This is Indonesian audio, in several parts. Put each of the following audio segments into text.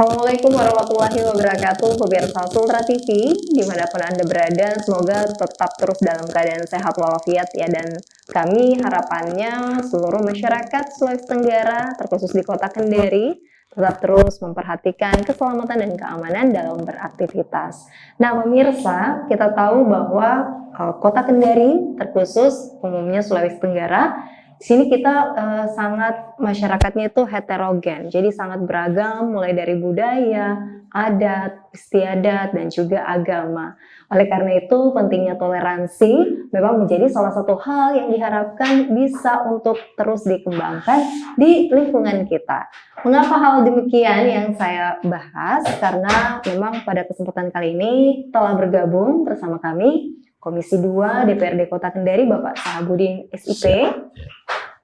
Assalamualaikum warahmatullahi wabarakatuh, pemirsa Sultra TV, dimanapun Anda berada, semoga tetap terus dalam keadaan sehat walafiat ya, dan kami harapannya seluruh masyarakat Sulawesi Tenggara, terkhusus di Kota Kendari, tetap terus memperhatikan keselamatan dan keamanan dalam beraktivitas. Nah pemirsa, kita tahu bahwa Kota Kendari, terkhusus umumnya Sulawesi Tenggara, di sini kita sangat masyarakatnya itu heterogen, jadi sangat beragam mulai dari budaya, adat, istiadat, dan juga agama. Oleh karena itu pentingnya toleransi memang menjadi salah satu hal yang diharapkan bisa untuk terus dikembangkan di lingkungan kita. Mengapa hal demikian yang saya bahas? Karena memang pada kesempatan kali ini telah bergabung bersama kami Komisi 2 DPRD Kota Kendari Bapak Sahabudin SIP.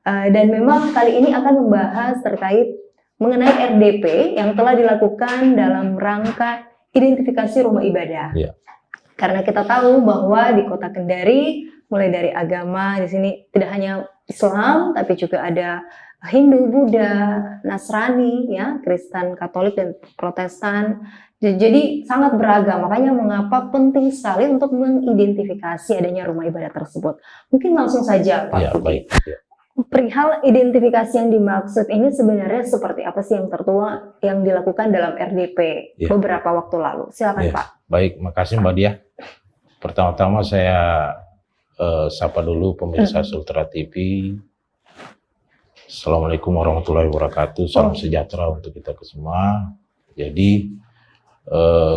Dan memang kali ini akan membahas terkait mengenai RDP yang telah dilakukan dalam rangka identifikasi rumah ibadah. Ya. Karena kita tahu bahwa di Kota Kendari mulai dari agama di sini tidak hanya Islam tapi juga ada Hindu, Buddha, Nasrani, ya, Kristen, Katolik dan Protestan. Jadi sangat beragam. Makanya mengapa penting sekali untuk mengidentifikasi adanya rumah ibadah tersebut. Mungkin langsung saja Pak. Ya, baik. Ya. Perihal identifikasi yang dimaksud ini sebenarnya seperti apa sih yang tertua yang dilakukan dalam RDP beberapa waktu lalu? Silakan Pak. Baik, makasih Mbak Dia. Pertama-tama saya sapa dulu pemirsa Sultra TV. Assalamualaikum warahmatullahi wabarakatuh. Salam sejahtera untuk kita semua. Jadi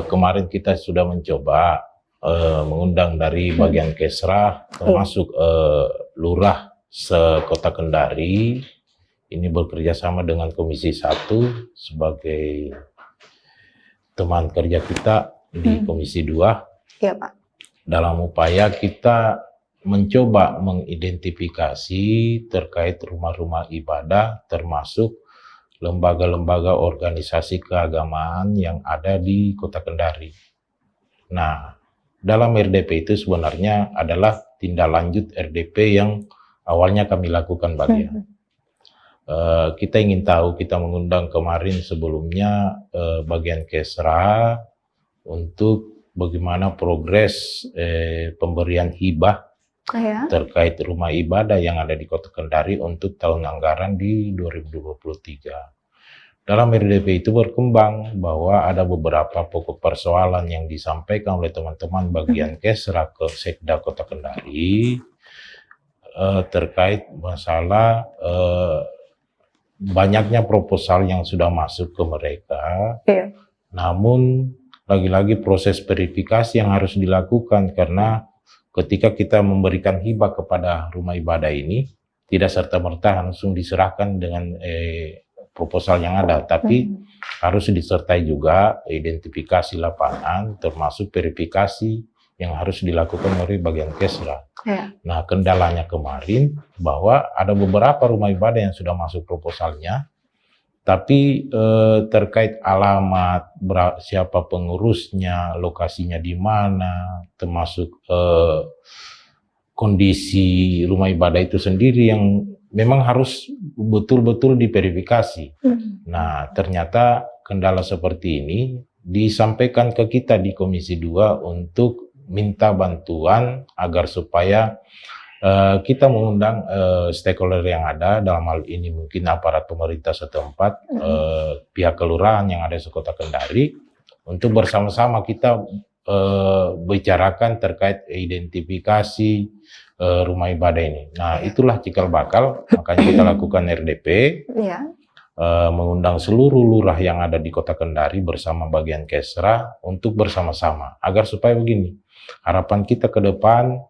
kemarin kita sudah mencoba mengundang dari bagian Kesra, termasuk Lurah se-Kota Kendari, ini bekerja sama dengan Komisi 1 sebagai teman kerja kita di Komisi 2. Ya, Pak. Dalam upaya kita mencoba mengidentifikasi terkait rumah-rumah ibadah, termasuk lembaga-lembaga organisasi keagamaan yang ada di Kota Kendari. Nah, dalam RDP itu sebenarnya adalah tindak lanjut RDP yang awalnya kami lakukan bagian. Kita ingin tahu, kita mengundang kemarin sebelumnya bagian Kesra untuk bagaimana progres pemberian hibah terkait rumah ibadah yang ada di Kota Kendari untuk tahun anggaran di 2023. Dalam RDP itu berkembang bahwa ada beberapa pokok persoalan yang disampaikan oleh teman-teman bagian Kesra ke Sekda Kota Kendari terkait masalah banyaknya proposal yang sudah masuk ke mereka, namun lagi-lagi proses verifikasi yang harus dilakukan, karena ketika kita memberikan hibah kepada rumah ibadah ini tidak serta-merta langsung diserahkan dengan proposal yang ada, tapi harus disertai juga identifikasi lapangan termasuk verifikasi yang harus dilakukan oleh bagian Kesra. Nah, kendalanya kemarin bahwa ada beberapa rumah ibadah yang sudah masuk proposalnya, tapi terkait alamat, siapa pengurusnya, lokasinya di mana, termasuk kondisi rumah ibadah itu sendiri yang memang harus betul-betul diverifikasi. Nah, ternyata kendala seperti ini disampaikan ke kita di Komisi 2 untuk minta bantuan agar supaya kita mengundang stakeholder yang ada, dalam hal ini mungkin aparat pemerintah setempat, pihak kelurahan yang ada di Kota Kendari, untuk bersama-sama kita bicarakan terkait identifikasi rumah ibadah ini. Nah, itulah cikal bakal, makanya kita lakukan RDP, mengundang seluruh lurah yang ada di Kota Kendari bersama bagian Kesra untuk bersama-sama, agar supaya begini, harapan kita ke depan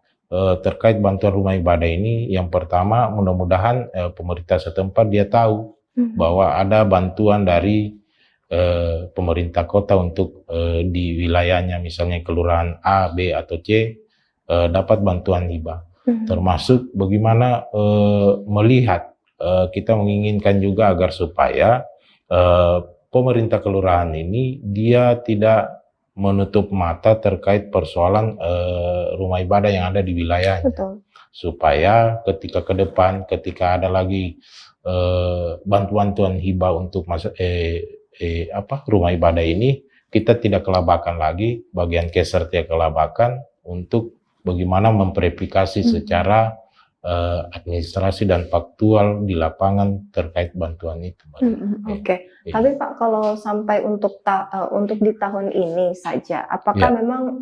terkait bantuan rumah ibadah ini, yang pertama mudah-mudahan pemerintah setempat dia tahu bahwa ada bantuan dari pemerintah kota untuk di wilayahnya, misalnya kelurahan A, B atau C dapat bantuan hibah. Termasuk bagaimana melihat kita menginginkan juga agar supaya pemerintah kelurahan ini dia tidak menutup mata terkait persoalan rumah ibadah yang ada di wilayahnya. Betul. Supaya ketika ke depan, ketika ada lagi bantuan hibah untuk rumah ibadah ini, kita tidak kelabakan lagi, bagian Keser tidak kelabakan untuk bagaimana memverifikasi secara administrasi dan faktual di lapangan terkait bantuan itu. Oke. Tapi Pak, kalau sampai untuk di tahun ini saja, apakah memang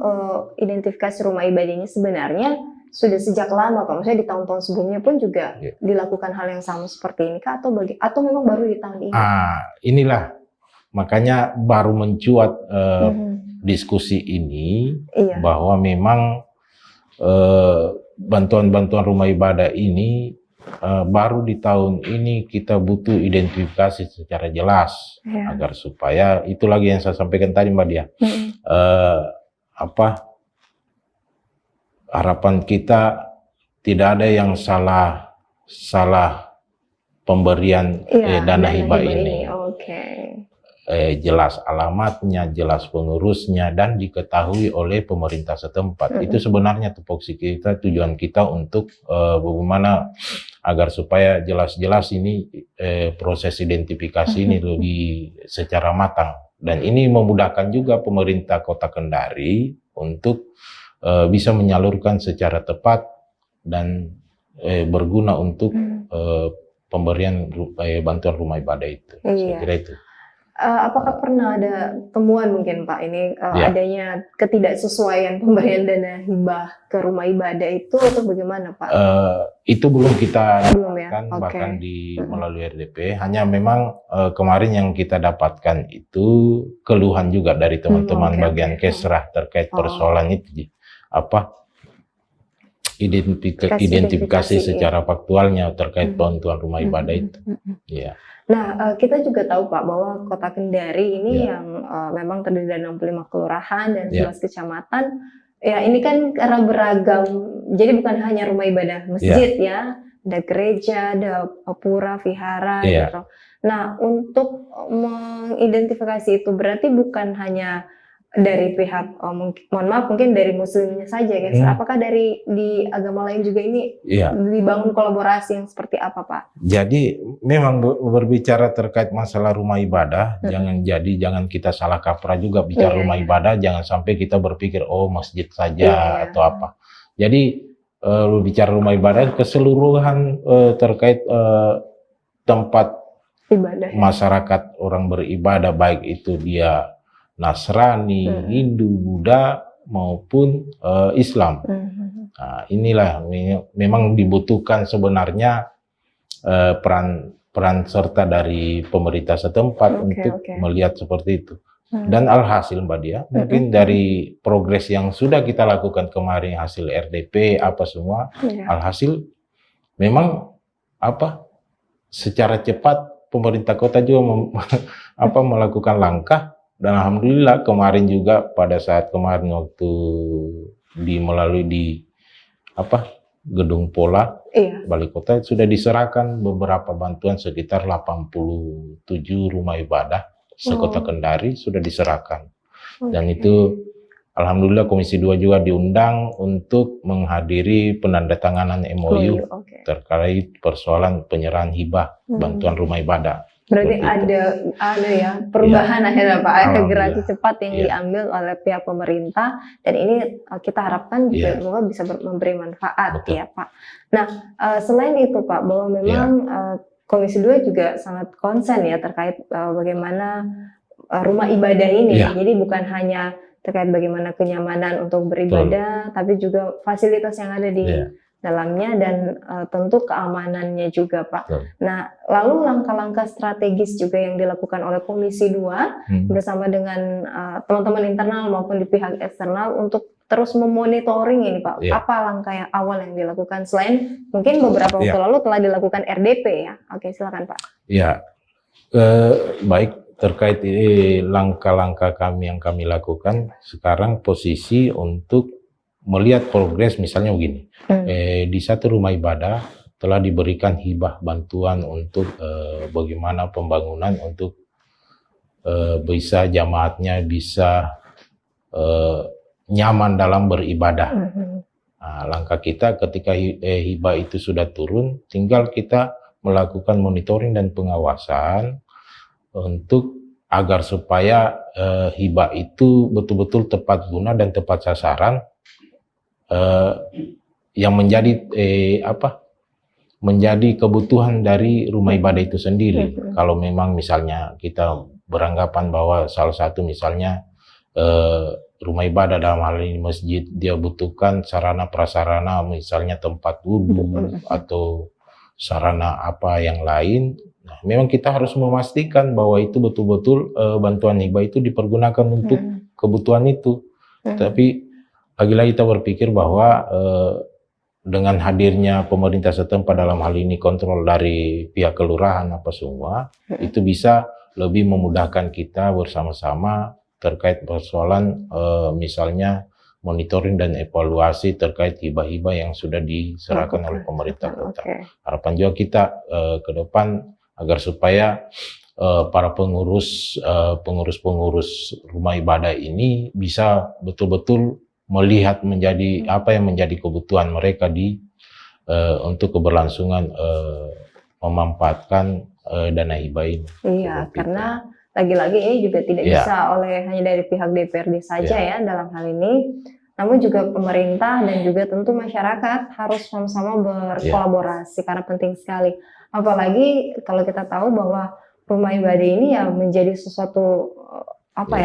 identifikasi rumah ibadah ini sebenarnya sudah sejak lama Pak? Maksudnya di tahun-tahun sebelumnya pun juga dilakukan hal yang sama seperti ini kah? Atau memang baru di tahun ini? Inilah makanya baru mencuat diskusi ini bahwa memang bantuan rumah ibadah ini baru di tahun ini kita butuh identifikasi secara jelas agar supaya itu lagi yang saya sampaikan tadi Mbak Dia. Harapan kita tidak ada yang salah pemberian dana hibah ini. Jelas alamatnya, jelas pengurusnya, dan diketahui oleh pemerintah setempat. Itu sebenarnya tupoksi kita, tujuan kita untuk bagaimana agar supaya jelas-jelas ini proses identifikasi ini lebih secara matang. Dan ini memudahkan juga pemerintah Kota Kendari untuk bisa menyalurkan secara tepat dan berguna untuk pemberian bantuan rumah ibadah itu. Saya kira itu. Apakah pernah ada temuan mungkin Pak ini adanya ketidaksesuaian pemberian dana hibah ke rumah ibadah itu atau bagaimana Pak? Itu belum kita dapatkan bahkan melalui RDP. Hanya memang kemarin yang kita dapatkan itu keluhan juga dari teman-teman bagian Kesrah terkait persoalan itu. Identifikasi secara faktualnya terkait bantuan rumah ibadah itu. Nah, kita juga tahu Pak bahwa Kota Kendari ini yang memang terdiri dari 65 kelurahan dan 11 kecamatan. Ya, ini kan karena beragam. Jadi bukan hanya rumah ibadah masjid ada gereja, ada pura, vihara gitu. Nah, untuk mengidentifikasi itu berarti bukan hanya dari pihak mohon maaf mungkin dari muslimnya saja guys. Apakah di agama lain juga ini dibangun kolaborasi yang seperti apa Pak? Jadi memang berbicara terkait masalah rumah ibadah, jangan kita salah kaprah juga bicara rumah ibadah, jangan sampai kita berpikir oh masjid saja atau apa. Jadi bicara rumah ibadah keseluruhan terkait tempat ibadah masyarakat orang beribadah, baik itu dia Nasrani, Hindu, Buddha maupun Islam. Nah, inilah memang dibutuhkan sebenarnya peran serta dari pemerintah setempat untuk melihat seperti itu. Dan alhasil Mbak Dia, mungkin dari progres yang sudah kita lakukan kemarin, hasil RDP apa semua, alhasil memang secara cepat pemerintah kota juga melakukan langkah. Dan alhamdulillah kemarin juga pada saat kemarin waktu melalui di Gedung Pola Balai Kota sudah diserahkan beberapa bantuan sekitar 87 rumah ibadah sekota Kendari sudah diserahkan. Dan itu alhamdulillah Komisi 2 juga diundang untuk menghadiri penandatanganan MOU terkait persoalan penyerahan hibah bantuan rumah ibadah. Berarti ada ya perubahan akhirnya Pak, ada gerasi cepat yang diambil oleh pihak pemerintah dan ini kita harapkan juga semoga bisa memberi manfaat ya Pak. Nah selain itu Pak bahwa memang Komisi 2 juga sangat konsen ya terkait bagaimana rumah ibadah ini. Jadi bukan hanya terkait bagaimana kenyamanan untuk beribadah, tapi juga fasilitas yang ada di dalamnya dan tentu keamanannya juga Pak. Nah, lalu langkah-langkah strategis juga yang dilakukan oleh Komisi 2 bersama dengan teman-teman internal maupun di pihak eksternal untuk terus memonitoring ini Pak. Apa langkah yang awal yang dilakukan selain mungkin beberapa waktu lalu telah dilakukan RDP ya. Oke, silakan Pak. Ya, baik. terkait langkah-langkah kami yang kami lakukan sekarang, posisi untuk melihat progres misalnya begini. Di satu rumah ibadah telah diberikan hibah bantuan untuk bagaimana pembangunan untuk bisa jamaatnya bisa nyaman dalam beribadah. Nah, langkah kita ketika hibah itu sudah turun, tinggal kita melakukan monitoring dan pengawasan untuk agar supaya hibah itu betul-betul tepat guna dan tepat sasaran, yang menjadi menjadi kebutuhan dari rumah ibadah itu sendiri. Kalau memang misalnya kita beranggapan bahwa salah satu misalnya rumah ibadah dalam hal ini masjid, dia butuhkan sarana prasarana misalnya tempat wudhu atau sarana apa yang lain. Nah, memang kita harus memastikan bahwa itu betul-betul bantuan hibah itu dipergunakan untuk kebutuhan itu. Tapi lagi-lagi kita berpikir bahwa dengan hadirnya pemerintah setempat dalam hal ini kontrol dari pihak kelurahan apa semua, itu bisa lebih memudahkan kita bersama-sama terkait persoalan misalnya monitoring dan evaluasi terkait hibah-hibah yang sudah diserahkan oleh pemerintah kota. Harapan juga kita ke depan agar supaya para pengurus rumah ibadah ini bisa betul-betul melihat menjadi apa yang menjadi kebutuhan mereka untuk keberlangsungan memanfaatkan dana hibah ini. Iya, karena lagi-lagi ini juga tidak bisa hanya dari pihak DPRD saja ya dalam hal ini, namun juga pemerintah dan juga tentu masyarakat harus sama-sama berkolaborasi karena penting sekali. Apalagi kalau kita tahu bahwa rumah ibadah ini ya menjadi sesuatu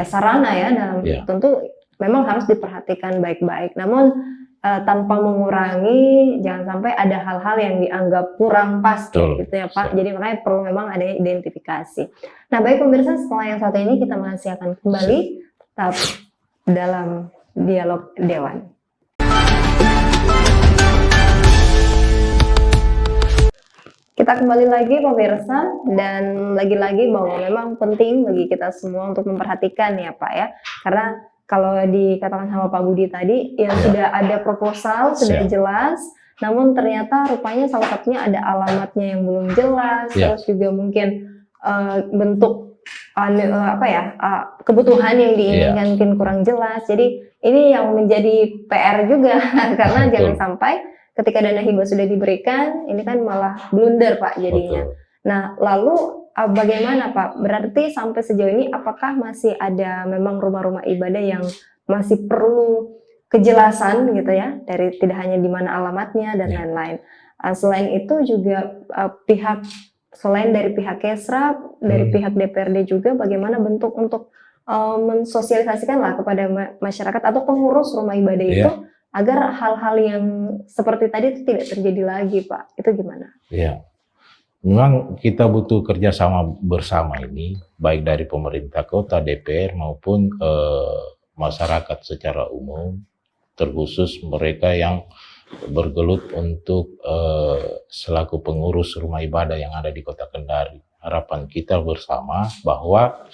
sarana ya dalam tentu memang harus diperhatikan baik-baik. Namun tanpa mengurangi, jangan sampai ada hal-hal yang dianggap kurang pas gitu ya Pak. Jadi makanya perlu memang ada identifikasi. Nah baik pemirsa, setelah yang satu ini kita masih akan kembali tetap dalam dialog Dewan. Kita kembali lagi pemirsa, dan lagi-lagi bahwa memang penting bagi kita semua untuk memperhatikan ya Pak ya. Karena kalau dikatakan sama Pak Budi tadi, yang sudah ada proposal, sudah jelas, namun ternyata rupanya salah satunya ada alamatnya yang belum jelas, terus juga mungkin bentuk kebutuhan yang diinginkan mungkin kurang jelas. Jadi ini yang menjadi PR juga, karena jangan sampai ketika dana hibah sudah diberikan, ini kan malah blunder Pak jadinya. Nah lalu bagaimana Pak? Berarti sampai sejauh ini apakah masih ada memang rumah-rumah ibadah yang masih perlu kejelasan gitu ya, dari tidak hanya di mana alamatnya dan lain-lain. Selain itu juga selain dari pihak Kesra, dari pihak DPRD juga bagaimana bentuk untuk mensosialisasikan lah kepada masyarakat atau pengurus rumah ibadah itu agar hal-hal yang seperti tadi itu tidak terjadi lagi Pak. Itu gimana? Memang kita butuh kerjasama bersama ini, baik dari pemerintah kota, DPR maupun masyarakat secara umum, terkhusus mereka yang bergelut untuk selaku pengurus rumah ibadah yang ada di Kota Kendari. Harapan kita bersama bahwa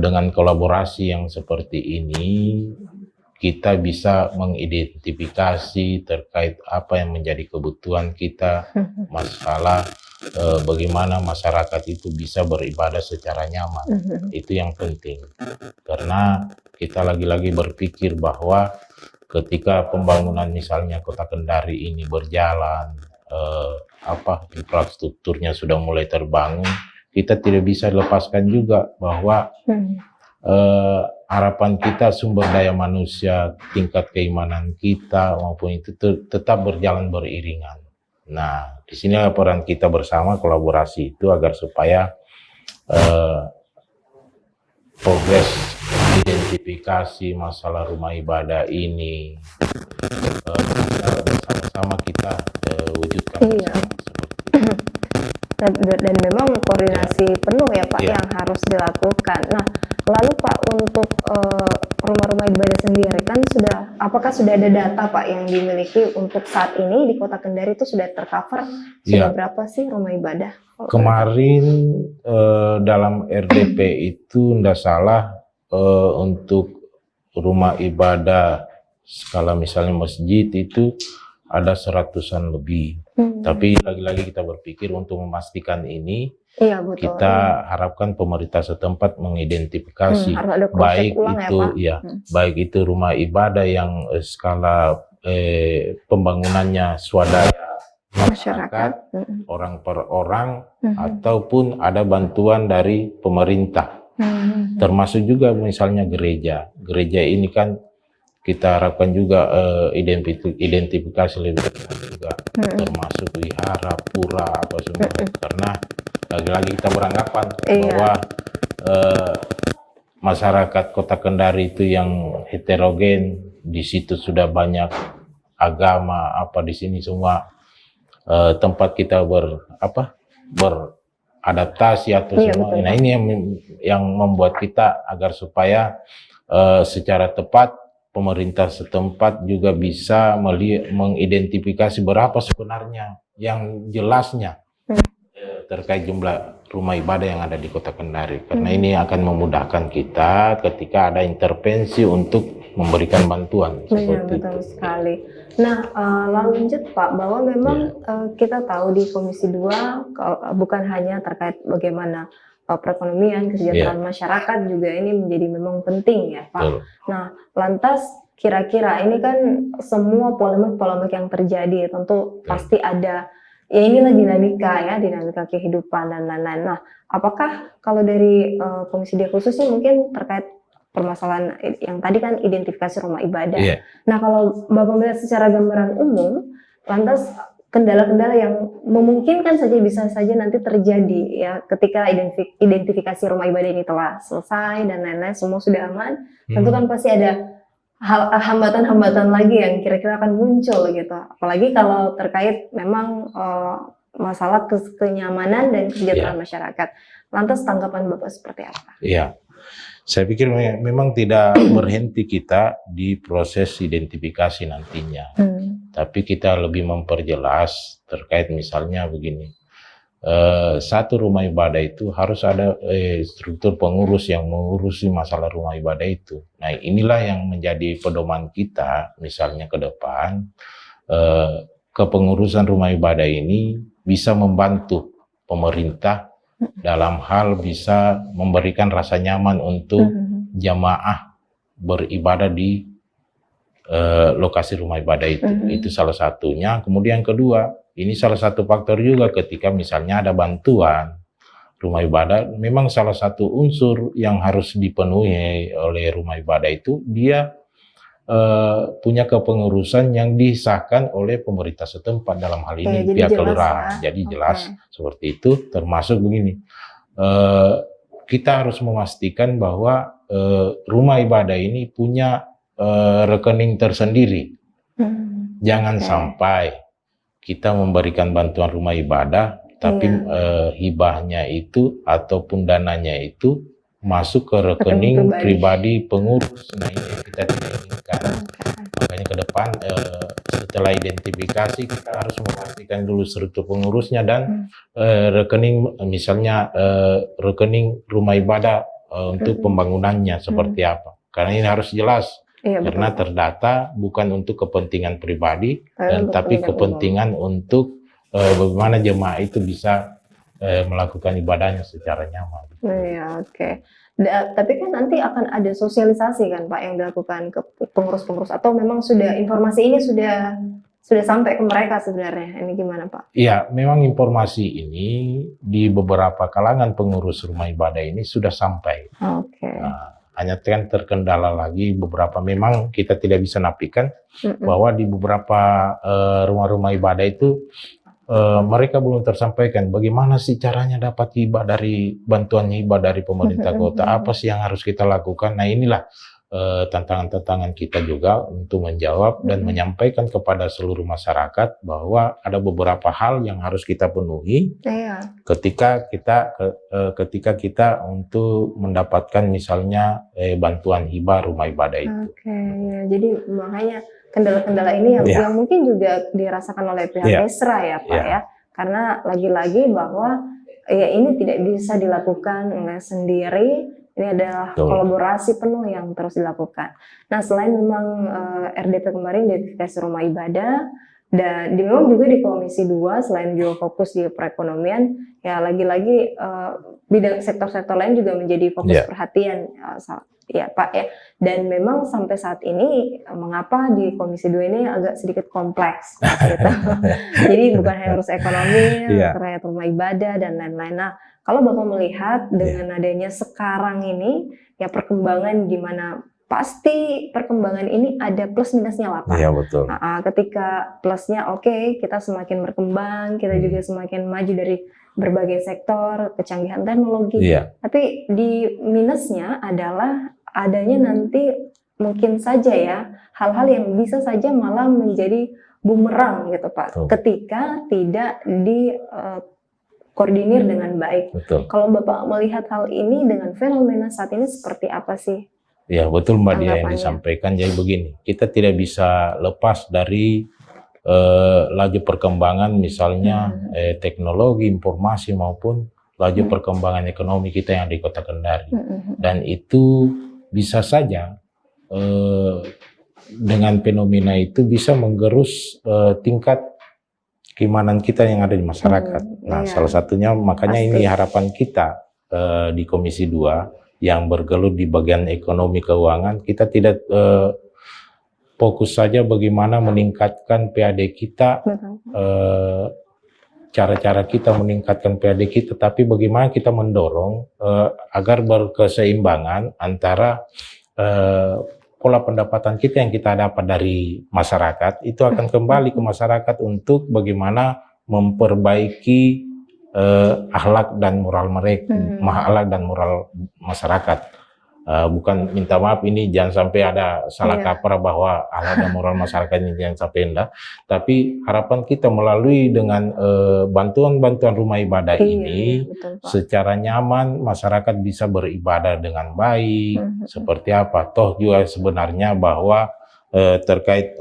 dengan kolaborasi yang seperti ini, kita bisa mengidentifikasi terkait apa yang menjadi kebutuhan kita, masalah bagaimana masyarakat itu bisa beribadah secara nyaman. Itu yang penting, karena kita lagi-lagi berpikir bahwa ketika pembangunan misalnya Kota Kendari ini berjalan, infrastrukturnya sudah mulai terbangun, kita tidak bisa lepaskan juga bahwa harapan kita sumber daya manusia, tingkat keimanan kita maupun itu tetap berjalan beriringan. Nah, di sini peran kita bersama kolaborasi itu agar supaya progres identifikasi masalah rumah ibadah ini bersama-sama kita wujudkan bersama seperti itu. Dan memang koordinasi penuh ya Pak yang harus dilakukan. Nah, lalu Pak untuk rumah-rumah ibadah sendiri kan apakah sudah ada data Pak yang dimiliki untuk saat ini di Kota Kendari itu sudah tercover sudah berapa sih rumah ibadah? Kemarin dalam RDP itu tidak salah untuk rumah ibadah skala misalnya masjid itu ada 100-an lebih. Tapi lagi-lagi kita berpikir untuk memastikan ini, iya, betul. Kita harapkan pemerintah setempat mengidentifikasi baik itu baik itu rumah ibadah yang skala pembangunannya swadaya masyarakat orang per orang ataupun ada bantuan dari pemerintah. Termasuk juga misalnya gereja ini kan kita harapkan juga identifikasi lebih juga termasuk wihara, pura apa semua, karena lagi-lagi kita beranggapan bahwa masyarakat Kota Kendari itu yang heterogen, di situ sudah banyak agama apa di sini semua tempat kita beradaptasi atau semua. Nah ini yang membuat kita agar supaya secara tepat pemerintah setempat juga bisa mengidentifikasi berapa sebenarnya yang jelasnya terkait jumlah rumah ibadah yang ada di Kota Kendari. Karena ini akan memudahkan kita ketika ada intervensi untuk memberikan bantuan. Iya, betul sekali. Nah, lanjut Pak, bahwa memang kita tahu di Komisi 2 bukan hanya terkait bagaimana perekonomian, kesejahteraan masyarakat juga ini menjadi memang penting ya Pak. Nah, lantas kira-kira ini kan semua polemik-polemik yang terjadi tentu pasti ada, ya inilah dinamika kehidupan dan lain-lain. Nah, apakah kalau dari Komisi 2 khususnya mungkin terkait permasalahan yang tadi kan identifikasi rumah ibadah. Nah, kalau Bapak melihat secara gambaran umum, lantas kendala-kendala yang memungkinkan saja bisa saja nanti terjadi ya ketika identifikasi rumah ibadah ini telah selesai dan lain-lain semua sudah aman, tentu kan pasti ada hambatan-hambatan lagi yang kira-kira akan muncul gitu. Apalagi kalau terkait memang masalah kenyamanan dan kesejahteraan masyarakat. Lantas tanggapan Bapak seperti apa? Iya. Saya pikir memang tidak berhenti kita di proses identifikasi nantinya. Tapi kita lebih memperjelas terkait misalnya begini. Satu rumah ibadah itu harus ada struktur pengurus yang mengurusi masalah rumah ibadah itu. Nah, inilah yang menjadi pedoman kita misalnya ke depan. Kepengurusan rumah ibadah ini bisa membantu pemerintah dalam hal bisa memberikan rasa nyaman untuk jamaah beribadah di lokasi rumah ibadah itu. Itu salah satunya. Kemudian kedua, ini salah satu faktor juga ketika misalnya ada bantuan rumah ibadah, memang salah satu unsur yang harus dipenuhi oleh rumah ibadah itu dia punya kepengurusan yang disahkan oleh pemerintah setempat, dalam hal ini pihak kelurahan. Jadi jelas seperti itu, termasuk begini, kita harus memastikan bahwa rumah ibadah ini punya rekening tersendiri. Jangan sampai kita memberikan bantuan rumah ibadah, tapi hibahnya itu ataupun dananya itu masuk ke rekening pribadi pengurus. Nah, ini yang kita tidak inginkan. Makanya ke depan setelah identifikasi kita harus memastikan dulu struktur pengurusnya dan rekening misalnya rekening rumah ibadah untuk pembangunannya seperti apa. Karena ini harus jelas. Karena terdata bukan untuk kepentingan pribadi tapi kepentingan untuk bagaimana jemaah itu bisa melakukan ibadahnya secara nyaman. Iya, oke. Tapi kan nanti akan ada sosialisasi kan Pak yang dilakukan ke pengurus-pengurus, atau memang sudah informasi ini sudah sampai ke mereka sebenarnya? Ini gimana Pak? Iya, memang informasi ini di beberapa kalangan pengurus rumah ibadah ini sudah sampai. Nah, hanya kan terkendala lagi beberapa, memang kita tidak bisa nafikan bahwa di beberapa rumah-rumah ibadah itu mereka belum tersampaikan bagaimana sih caranya dapat hibah dari bantuan hibah dari pemerintah kota, apa sih yang harus kita lakukan. Nah, inilah tantangan-tantangan kita juga untuk menjawab dan menyampaikan kepada seluruh masyarakat bahwa ada beberapa hal yang harus kita penuhi ketika kita untuk mendapatkan misalnya bantuan hibah rumah ibadah itu. Ya, jadi makanya kendala-kendala ini yang mungkin juga dirasakan oleh pihak Kesra ya Pak ya, karena lagi-lagi bahwa ya ini tidak bisa dilakukan oleh sendiri. Ini adalah kolaborasi penuh yang terus dilakukan. Nah, selain memang RDP kemarin identifikasi rumah ibadah, dan memang juga di Komisi 2 selain juga fokus di perekonomian, ya lagi-lagi bidang sektor-sektor lain juga menjadi fokus perhatian ya Pak ya. Dan memang sampai saat ini mengapa di Komisi 2 ini agak sedikit kompleks gitu. Jadi bukan hanya harus ekonomi, terkait rumah ibadah dan lain-lain. Nah, kalau Bapak melihat dengan adanya sekarang ini ya perkembangan di mana pasti perkembangan ini ada plus minusnya lah Pak. Iya betul. Ketika plusnya kita semakin berkembang, kita juga semakin maju dari berbagai sektor, kecanggihan teknologi. Tapi di minusnya adalah adanya nanti mungkin saja ya hal-hal yang bisa saja malah menjadi bumerang gitu Pak. Ketika tidak di koordinir dengan baik. Kalau Bapak melihat hal ini dengan fenomena saat ini seperti apa sih? Ya betul Mbak Dia yang disampaikan. Jadi begini, kita tidak bisa lepas dari laju perkembangan misalnya teknologi, informasi maupun laju perkembangan ekonomi kita yang di Kota Kendari. Dan itu bisa saja dengan fenomena itu bisa menggerus tingkat keimanan kita yang ada di masyarakat. Nah, salah satunya makanya ini harapan kita di Komisi 2 yang bergelut di bagian ekonomi keuangan, kita tidak fokus saja bagaimana meningkatkan PAD kita, cara-cara kita meningkatkan PAD kita, tapi bagaimana kita mendorong agar berkeseimbangan antara pola pendapatan kita yang kita dapat dari masyarakat itu akan kembali ke masyarakat untuk bagaimana memperbaiki akhlak dan moral mereka, akhlak dan moral masyarakat. Bukan minta maaf ini jangan sampai ada salah kaprah bahwa akhlak dan moral masyarakat ini jangan sampai rendah, tapi harapan kita melalui dengan bantuan-bantuan rumah ibadah ini secara nyaman masyarakat bisa beribadah dengan baik. Seperti apa? Toh juga sebenarnya bahwa terkait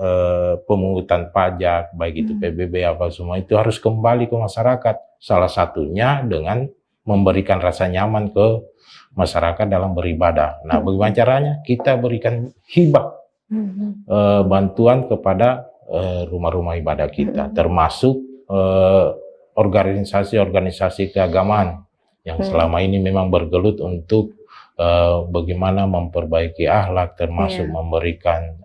pemungutan pajak baik itu PBB apa semua itu harus kembali ke masyarakat. Salah satunya dengan memberikan rasa nyaman ke masyarakat dalam beribadah. Nah, bagaimana caranya? Kita berikan hibah bantuan kepada rumah-rumah ibadah kita, termasuk organisasi-organisasi keagamaan yang selama ini memang bergelut untuk bagaimana memperbaiki akhlak, termasuk memberikan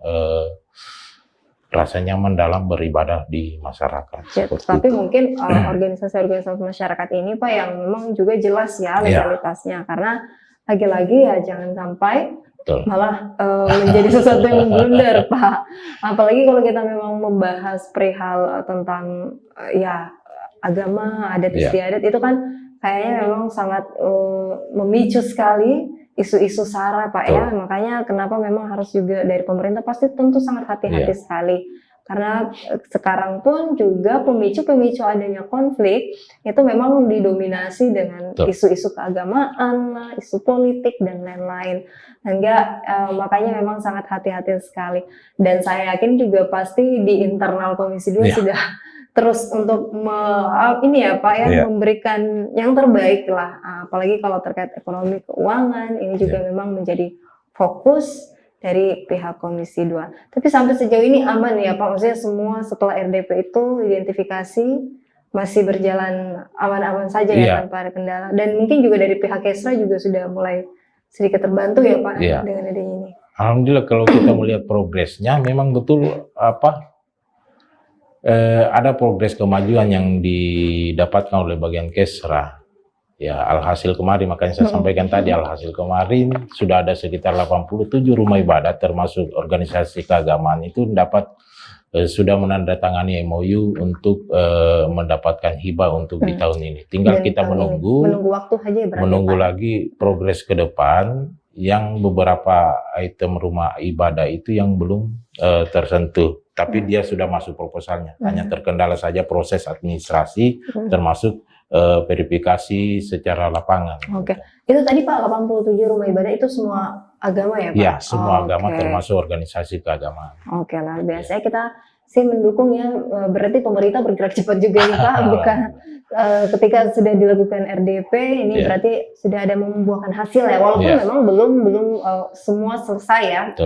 rasa nyaman dalam beribadah di masyarakat. Tapi mungkin organisasi-organisasi masyarakat ini Pak yang memang juga jelas ya legalitasnya, karena lagi-lagi ya jangan sampai malah menjadi sesuatu yang blunder Pak. Apalagi kalau kita memang membahas perihal tentang agama, adat istiadat itu kan kayaknya memang sangat memicu sekali isu-isu sara Pak ya, makanya kenapa memang harus juga dari pemerintah pasti tentu sangat hati-hati sekali, karena sekarang pun juga pemicu adanya konflik itu memang didominasi dengan isu-isu keagamaan, isu politik dan lain-lain, sehingga makanya memang sangat hati-hati sekali. Dan saya yakin juga pasti di internal Komisi 2 sudah terus untuk memberikan yang terbaik lah, apalagi kalau terkait ekonomi keuangan ini juga memang menjadi fokus dari pihak Komisi 2. Tapi sampai sejauh ini aman ya Pak, maksudnya semua setelah RDP itu identifikasi masih berjalan aman-aman saja ya tanpa ada kendala, dan mungkin juga dari pihak Kesra juga sudah mulai sedikit terbantu ya Pak dengan adanya ini. Alhamdulillah kalau kita melihat progresnya memang betul ada progres kemajuan yang didapatkan oleh bagian Kesra. Ya, alhasil kemarin, makanya saya sampaikan tadi, alhasil kemarin sudah ada sekitar 87 rumah ibadah termasuk organisasi keagamaan itu sudah menandatangani MOU untuk mendapatkan hibah untuk di tahun ini. Tinggal kita menunggu waktu aja ya, menunggu lagi progres ke depan yang beberapa item rumah ibadah itu yang belum tersentuh, tapi dia sudah masuk proposalnya. Hanya terkendala saja proses administrasi, termasuk verifikasi secara lapangan. Oke, itu tadi Pak 87 rumah ibadah itu semua agama ya Pak? Iya, semua agama termasuk organisasi keagamaan. Oke, luar biasa. Kita sih mendukung ya, berarti pemerintah bergerak cepat juga nih Pak, bukan ketika sudah dilakukan RDP ini berarti sudah ada membuahkan hasil ya, walaupun memang belum semua selesai ya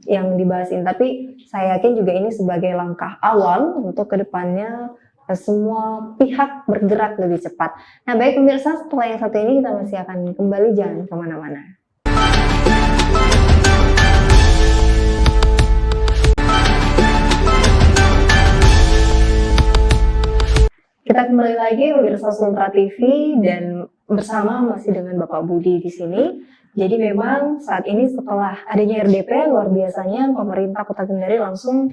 yang dibahas ini, tapi saya yakin juga ini sebagai langkah awal untuk kedepannya semua pihak bergerak lebih cepat. Nah baik pemirsa, setelah yang satu ini kita masih akan kembali, jangan kemana-mana. Kita kembali lagi pemirsa Sultra TV dan bersama masih dengan Bapak Budi di sini. Jadi memang saat ini setelah adanya RDP, luar biasanya pemerintah Kota Kendari langsung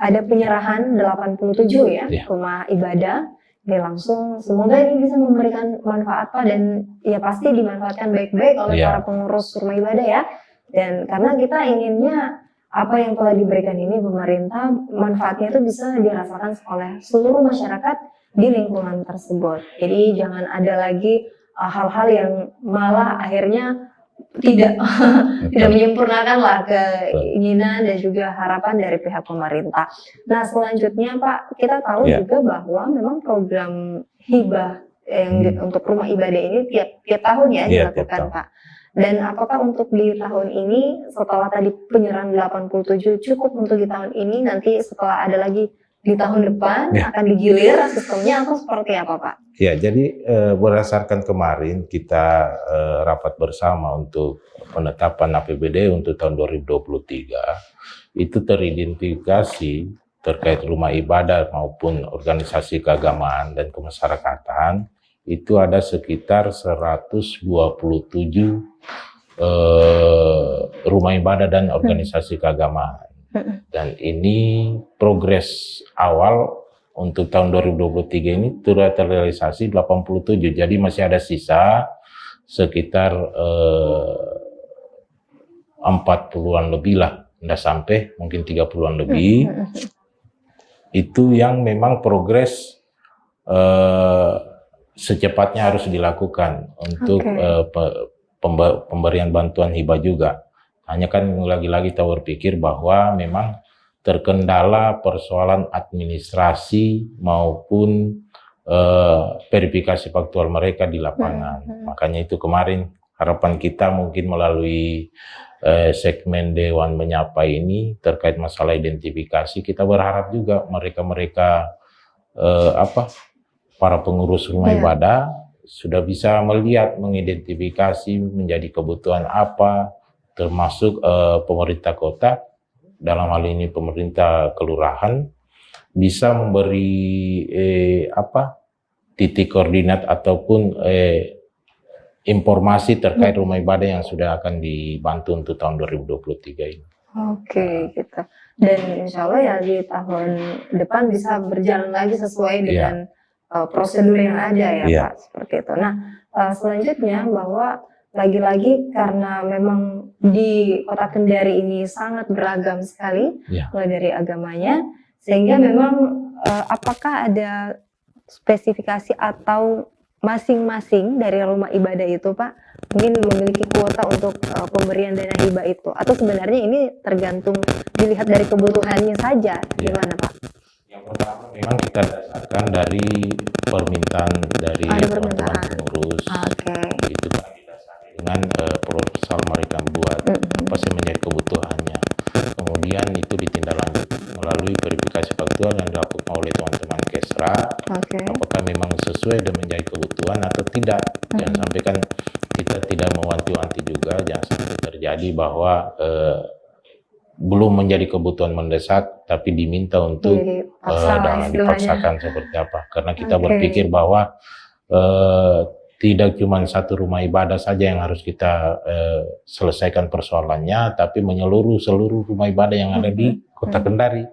ada penyerahan 87 ya rumah ibadah. Ini langsung, semoga ini bisa memberikan manfaat Pak, dan ya pasti dimanfaatkan baik-baik oleh para pengurus rumah ibadah ya. Dan karena kita inginnya apa yang telah diberikan ini pemerintah, manfaatnya itu bisa dirasakan oleh seluruh masyarakat di lingkungan tersebut. Jadi jangan ada lagi hal-hal yang malah akhirnya tidak menyempurnakan lah keinginan dan juga harapan dari pihak pemerintah. Nah selanjutnya Pak, kita tahu juga bahwa memang program hibah yang untuk rumah ibadah ini tiap tahun ya dilakukan Pak. Dan apakah untuk di tahun ini setelah tadi penyerahan 87 cukup untuk di tahun ini, nanti setelah ada lagi di tahun depan akan digilir sistemnya atau seperti apa Pak? Ya, jadi berdasarkan kemarin kita rapat bersama untuk penetapan APBD untuk tahun 2023, itu teridentifikasi terkait rumah ibadah maupun organisasi keagamaan dan kemasyarakatan, itu ada sekitar 127 rumah ibadah dan organisasi keagamaan. Dan ini progres awal untuk tahun 2023 ini sudah terrealisasi 87, jadi masih ada sisa sekitar 40-an lebih lah, tidak sampai, mungkin 30-an lebih. Itu yang memang progres secepatnya harus dilakukan untuk pemberian bantuan hibah juga. Hanya kan lagi-lagi kita berpikir bahwa memang terkendala persoalan administrasi maupun verifikasi faktual mereka di lapangan. Makanya itu kemarin harapan kita mungkin melalui segmen Dewan Menyapa ini terkait masalah identifikasi, kita berharap juga mereka-mereka para pengurus rumah ibadah sudah bisa melihat, mengidentifikasi menjadi kebutuhan apa, termasuk pemerintah kota, dalam hal ini pemerintah kelurahan, bisa memberi titik koordinat ataupun informasi terkait rumah ibadah yang sudah akan dibantu untuk tahun 2023 ini. Oke, gitu. Dan insya Allah ya di tahun depan bisa berjalan lagi sesuai dengan prosedur yang ada ya Pak, seperti itu. Nah selanjutnya bahwa lagi-lagi karena memang di Kota Kendari ini sangat beragam sekali mulai dari agamanya, sehingga memang apakah ada spesifikasi atau masing-masing dari rumah ibadah itu Pak mungkin memiliki kuota untuk pemberian dana hibah itu, atau sebenarnya ini tergantung dilihat dari kebutuhannya saja, gimana Pak? Yang pertama memang kita dasarkan dari permintaan dari teman-teman pengurus. Itu kan didasari dengan proposal mereka buat apa sih menjadi kebutuhannya. Kemudian itu ditindaklanjuti melalui verifikasi faktual yang dilakukan oleh teman-teman Kesra. Apakah memang sesuai dan menjadi kebutuhan atau tidak. Jangan sampai kan kita tidak mewanti-wanti juga, jangan sampai terjadi bahwa belum menjadi kebutuhan mendesak, tapi diminta untuk dipaksakan seperti apa. Karena kita berpikir bahwa tidak cuma satu rumah ibadah saja yang harus kita selesaikan persoalannya, tapi menyeluruh seluruh rumah ibadah yang ada di Kota Kendari.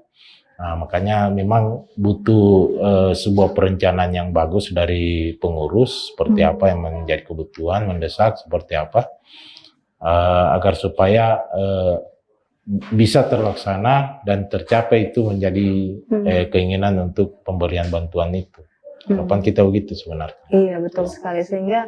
Nah, makanya memang butuh sebuah perencanaan yang bagus dari pengurus, seperti apa yang menjadi kebutuhan mendesak, seperti apa, agar supaya bisa terlaksana dan tercapai itu menjadi keinginan untuk pemberian bantuan itu. Harapan kita begitu sebenarnya. Iya, betul sekali, sehingga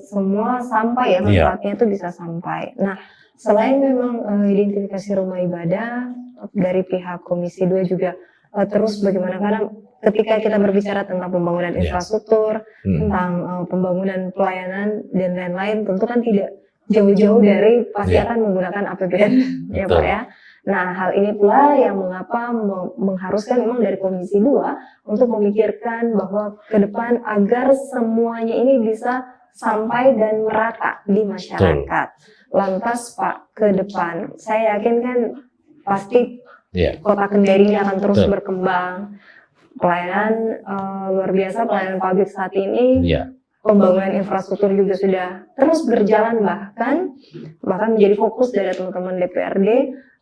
semua sampai ya, manfaatnya itu bisa sampai. Nah, selain memang identifikasi rumah ibadah, dari pihak Komisi 2 juga terus bagaimana, karena ketika kita berbicara tentang pembangunan infrastruktur, tentang pembangunan pelayanan dan lain-lain, tentu kan tidak jauh-jauh dari pasti akan menggunakan APBN ya Pak ya. Nah, hal ini pula yang mengapa mengharuskan memang dari Komisi 2 untuk memikirkan bahwa ke depan agar semuanya ini bisa sampai dan merata di masyarakat. Lantas Pak, ke depan saya yakin kan pasti Kota Kendari ini akan terus berkembang. Pelayanan luar biasa, pelayanan publik saat ini, pembangunan infrastruktur juga sudah terus berjalan, bahkan menjadi fokus dari teman-teman DPRD.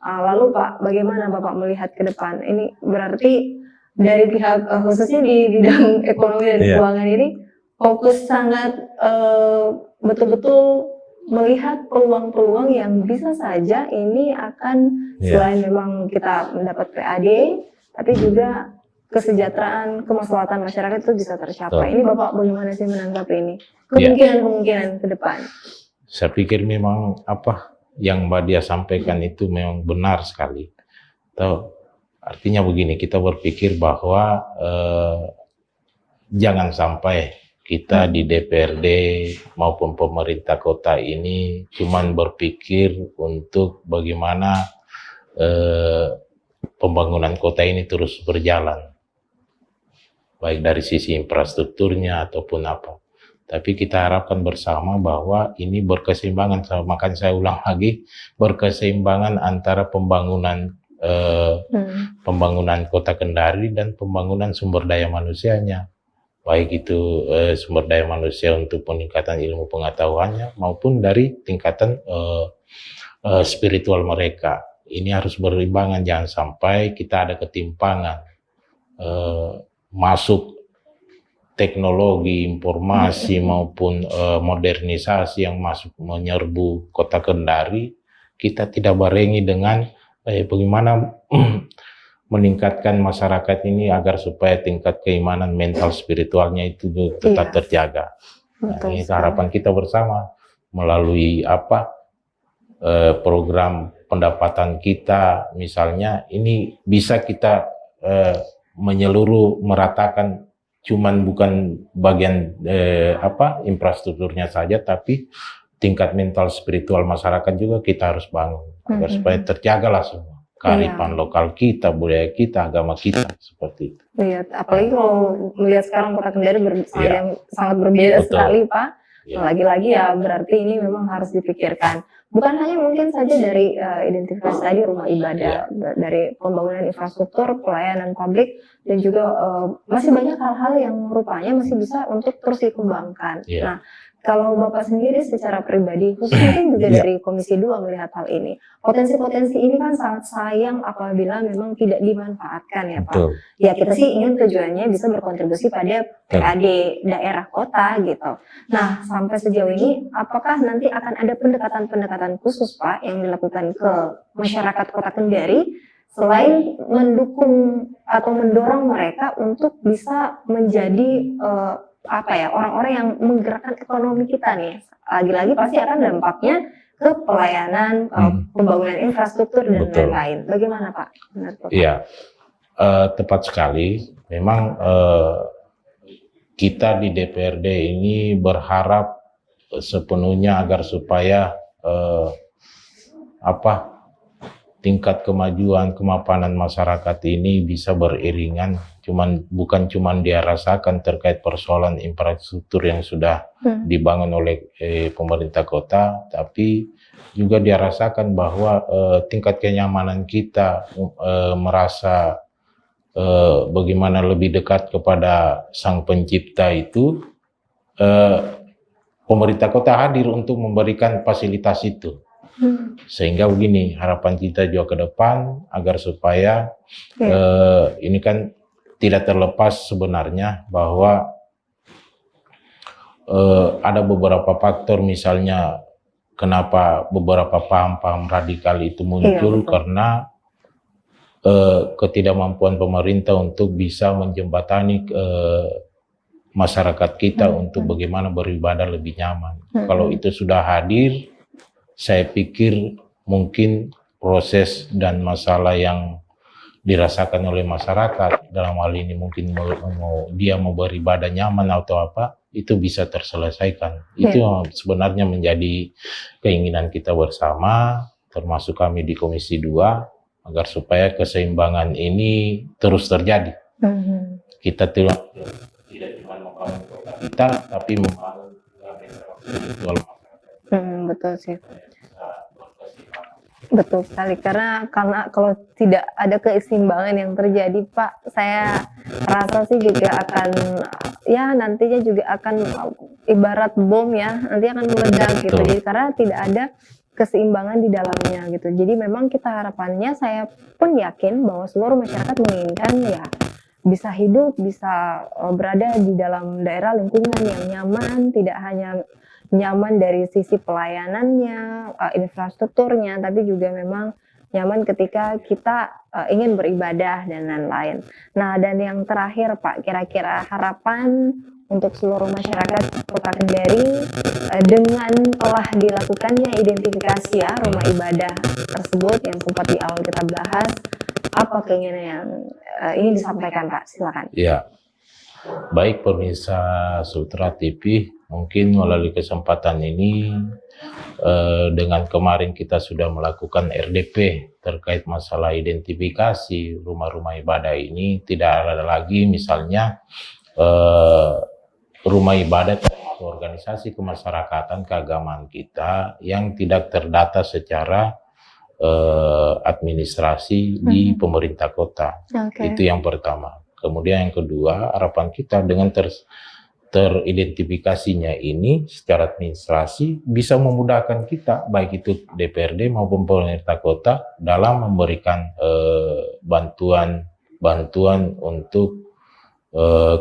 Lalu Pak, bagaimana Bapak melihat ke depan? Ini berarti dari pihak khususnya di bidang ekonomi dan keuangan ini fokus sangat betul-betul melihat peluang-peluang yang bisa saja ini akan selain memang kita mendapat PAD, tapi juga kesejahteraan, kemaslahatan masyarakat itu bisa tercapai. Ini Bapak bagaimana sih menanggapi ini? Kemungkinan-kemungkinan ke depan. Saya pikir memang apa yang Mbak Dia sampaikan itu memang benar sekali. Artinya begini, kita berpikir bahwa jangan sampai kita di DPRD maupun pemerintah kota ini cuman berpikir untuk bagaimana pembangunan kota ini terus berjalan, baik dari sisi infrastrukturnya ataupun apa. Tapi kita harapkan bersama bahwa ini berkeseimbangan, makanya saya ulang lagi, berkeseimbangan antara pembangunan Kota Kendari dan pembangunan sumber daya manusianya. Baik itu sumber daya manusia untuk peningkatan ilmu pengetahuannya maupun dari tingkatan spiritual mereka. Ini harus berimbangan, jangan sampai kita ada ketimpangan masuk teknologi informasi maupun modernisasi yang masuk menyerbu Kota Kendari. Kita tidak barengi dengan bagaimana meningkatkan masyarakat ini agar supaya tingkat keimanan mental spiritualnya itu tetap terjaga. Nah, ini harapan kita bersama melalui program pendapatan kita misalnya ini bisa kita menyeluruh meratakan, cuman bukan bagian infrastrukturnya saja, tapi tingkat mental spiritual masyarakat juga kita harus bangun agar supaya terjagalah semua kearifan lokal kita, budaya kita, agama kita, seperti itu. Iya, apalagi kalau melihat sekarang Kota Kendari sangat berbeda sekali Pak. Lagi-lagi ya berarti ini memang harus dipikirkan. Bukan hanya mungkin saja dari identifikasi tadi rumah ibadah, dari pembangunan infrastruktur, pelayanan publik, dan juga masih banyak hal-hal yang rupanya masih bisa untuk terus dikembangkan. Nah, kalau Bapak sendiri secara pribadi, khususnya juga dari Komisi 2 melihat hal ini, potensi-potensi ini kan sangat sayang apabila memang tidak dimanfaatkan ya Pak. Ya kita sih ingin tujuannya bisa berkontribusi pada PAD daerah kota gitu. Nah sampai sejauh ini, apakah nanti akan ada pendekatan-pendekatan khusus Pak yang dilakukan ke masyarakat Kota Kendari selain mendukung atau mendorong mereka untuk bisa menjadi orang-orang yang menggerakkan ekonomi kita nih, lagi-lagi pasti akan dampaknya ke pelayanan, pembangunan infrastruktur dan lain-lain. Bagaimana Pak? Iya, tepat sekali. Memang kita di DPRD ini berharap sepenuhnya agar supaya tingkat kemajuan kemapanan masyarakat ini bisa beriringan, bukan cuman dia rasakan terkait persoalan infrastruktur yang sudah dibangun oleh pemerintah kota, tapi juga dia rasakan bahwa tingkat kenyamanan kita merasa bagaimana lebih dekat kepada Sang Pencipta itu, pemerintah kota hadir untuk memberikan fasilitas itu. Sehingga begini, harapan kita juga ke depan agar supaya ini kan tidak terlepas sebenarnya bahwa ada beberapa faktor, misalnya kenapa beberapa paham-paham radikal itu muncul, karena ketidakmampuan pemerintah untuk bisa menjembatani masyarakat kita untuk bagaimana beribadah lebih nyaman. Kalau itu sudah hadir, saya pikir mungkin proses dan masalah yang dirasakan oleh masyarakat dalam hal ini mungkin dia mau beribadah nyaman atau apa, itu bisa terselesaikan. Itu sebenarnya menjadi keinginan kita bersama, termasuk kami di Komisi 2, agar supaya keseimbangan ini terus terjadi. Kita tidak cuma membangun kota kita, tapi membangun spiritual masyarakat. Betul sih. Betul sekali, karena kalau tidak ada keseimbangan yang terjadi, Pak, saya rasa sih juga akan nantinya juga akan ibarat bom nanti akan meledak gitu. Jadi karena tidak ada keseimbangan di dalamnya gitu. Jadi memang kita harapannya, saya pun yakin bahwa seluruh masyarakat menginginkan bisa hidup, bisa berada di dalam daerah lingkungan yang nyaman, tidak hanya nyaman dari sisi pelayanannya, infrastrukturnya, tapi juga memang nyaman ketika kita ingin beribadah dan lain-lain. Nah, dan yang terakhir Pak, kira-kira harapan untuk seluruh masyarakat Kota Kendari dengan telah dilakukannya identifikasi rumah ibadah tersebut yang sempat di awal kita bahas, apa keinginan yang ingin disampaikan Pak? Silakan. Ya, baik pemirsa Sutra TV, mungkin melalui kesempatan ini dengan kemarin kita sudah melakukan RDP terkait masalah identifikasi rumah-rumah ibadah ini, tidak ada lagi misalnya rumah ibadah atau organisasi kemasyarakatan keagamaan kita yang tidak terdata secara administrasi di pemerintah kota. Itu yang pertama. Kemudian yang kedua, harapan kita dengan teridentifikasinya ini secara administrasi bisa memudahkan kita, baik itu DPRD maupun pemerintah kota, dalam memberikan bantuan untuk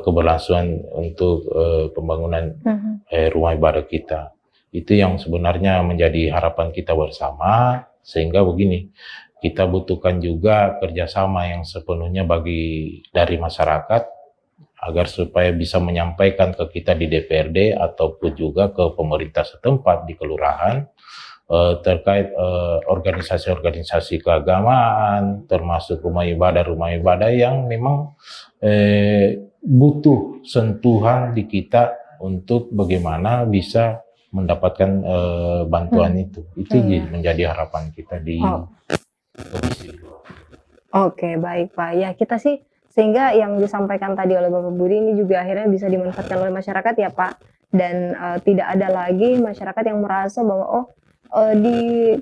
keberlangsungan untuk pembangunan rumah ibadah kita. Itu yang sebenarnya menjadi harapan kita bersama, sehingga begini, kita butuhkan juga kerjasama yang sepenuhnya dari masyarakat, agar supaya bisa menyampaikan ke kita di DPRD ataupun juga ke pemerintah setempat di kelurahan terkait organisasi-organisasi keagamaan, termasuk rumah ibadah yang memang butuh sentuhan di kita untuk bagaimana bisa mendapatkan bantuan itu. Itu menjadi harapan kita di Komisi 2. Oke, baik Pak. Ya, kita sih sehingga yang disampaikan tadi oleh Bapak Budi ini juga akhirnya bisa dimanfaatkan oleh masyarakat ya Pak. Dan tidak ada lagi masyarakat yang merasa bahwa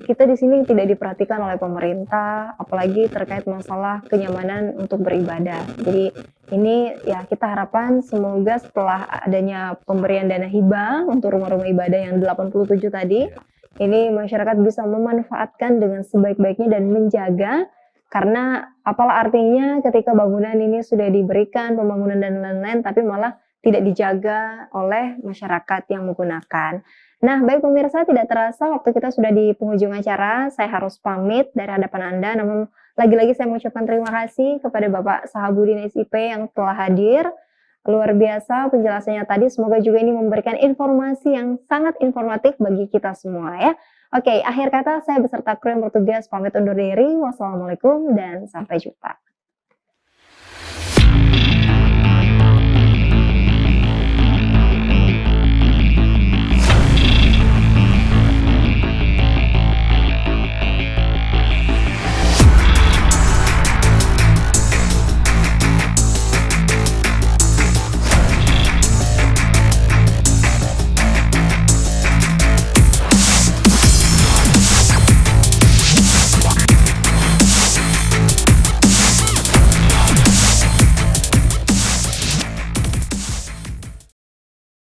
kita di sini tidak diperhatikan oleh pemerintah, apalagi terkait masalah kenyamanan untuk beribadah. Jadi ini ya kita harapkan semoga setelah adanya pemberian dana hibah untuk rumah-rumah ibadah yang 87 tadi, ini masyarakat bisa memanfaatkan dengan sebaik-baiknya dan menjaga, karena apalah artinya ketika bangunan ini sudah diberikan pembangunan dan lain-lain tapi malah tidak dijaga oleh masyarakat yang menggunakan. Nah, baik pemirsa, tidak terasa waktu kita sudah di penghujung acara. Saya harus pamit dari hadapan Anda, namun lagi-lagi saya mengucapkan terima kasih kepada Bapak Sahabudin SIP yang telah hadir. Luar biasa penjelasannya tadi, semoga juga ini memberikan informasi yang sangat informatif bagi kita semua ya. Oke, akhir kata saya beserta kru yang bertugas pamit undur diri. Wassalamualaikum dan sampai jumpa.